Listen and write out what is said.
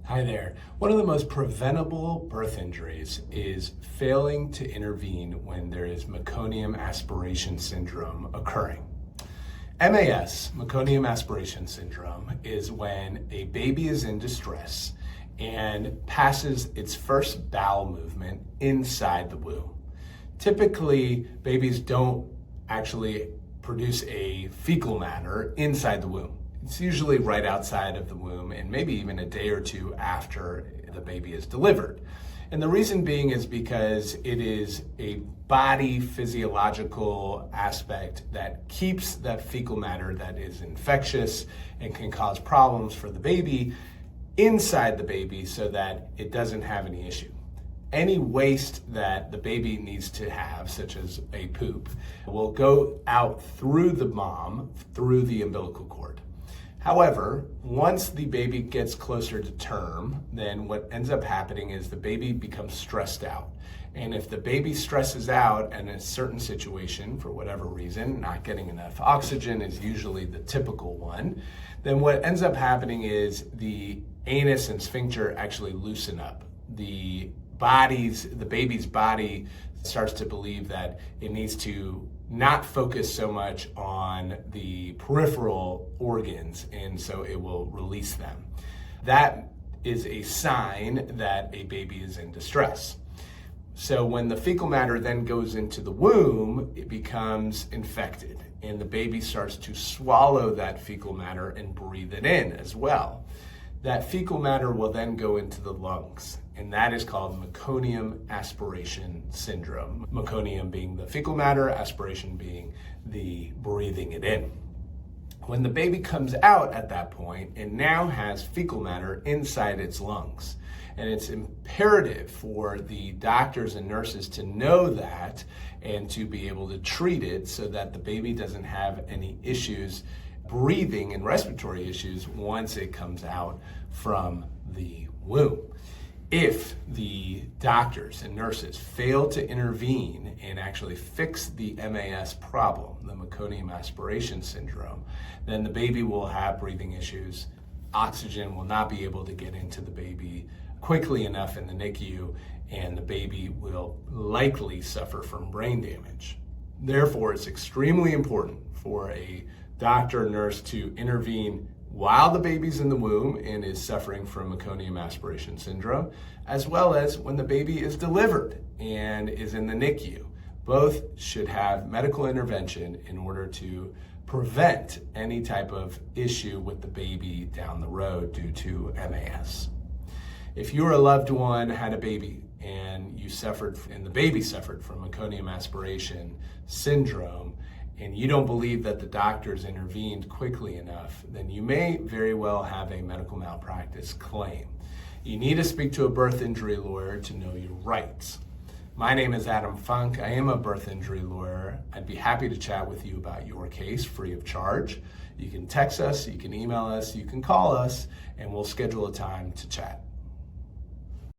Hi there. One of the most preventable birth injuries is failing to intervene when there is meconium aspiration syndrome occurring. MAS, meconium aspiration syndrome, is when a baby is in distress and passes its first bowel movement inside the womb. Typically, babies don't actually produce a fecal matter inside the womb. It's usually right outside of the womb and maybe even a day or two after the baby is delivered. And the reason being is because it is a body physiological aspect that keeps that fecal matter that is infectious and can cause problems for the baby inside the baby so that it doesn't have any issue. Any waste that the baby needs to have, such as a poop, will go out through the mom, through the umbilical cord. However, once the baby gets closer to term, then what ends up happening is the baby becomes stressed out. And if the baby stresses out in a certain situation, for whatever reason, not getting enough oxygen is usually the typical one, then what ends up happening is the anus and sphincter actually loosen up. The baby's body starts to believe that it needs to not focus so much on the peripheral organs, and so it will release them. That is a sign that a baby is in distress. So when the fecal matter then goes into the womb, it becomes infected, and the baby starts to swallow that fecal matter and breathe it in as well. That fecal matter will then go into the lungs, and that is called meconium aspiration syndrome. Meconium being the fecal matter, aspiration being the breathing it in. When the baby comes out at that point, it now has fecal matter inside its lungs. And it's imperative for the doctors and nurses to know that and to be able to treat it so that the baby doesn't have any issues breathing and respiratory issues once it comes out from the womb. If the doctors and nurses fail to intervene and actually fix the MAS problem, the meconium aspiration syndrome, then the baby will have breathing issues. Oxygen will not be able to get into the baby quickly enough in the NICU, and the baby will likely suffer from brain damage. Therefore, it's extremely important for a doctor or nurse to intervene while the baby's in the womb and is suffering from meconium aspiration syndrome, as well as when the baby is delivered and is in the NICU. Both should have medical intervention in order to prevent any type of issue with the baby down the road due to MAS. If your loved one had a baby and the baby suffered from meconium aspiration syndrome, and you don't believe that the doctors intervened quickly enough, then you may very well have a medical malpractice claim. You need to speak to a birth injury lawyer to know your rights. My name is Adam Funk. I am a birth injury lawyer. I'd be happy to chat with you about your case free of charge. You can text us, you can email us, you can call us, and we'll schedule a time to chat.